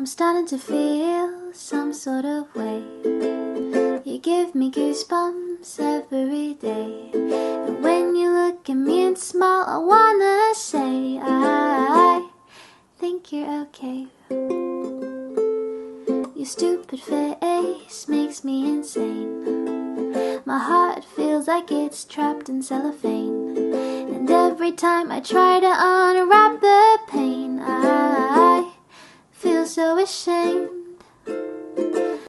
I'm starting to feel some sort of way. You give me goosebumps every day. And when you look at me and smile, I wanna say I think you're okay. Your stupid face makes me insane. My heart feels like it's trapped in cellophane. And every time I try to unwrap the pain, I feel so ashamed.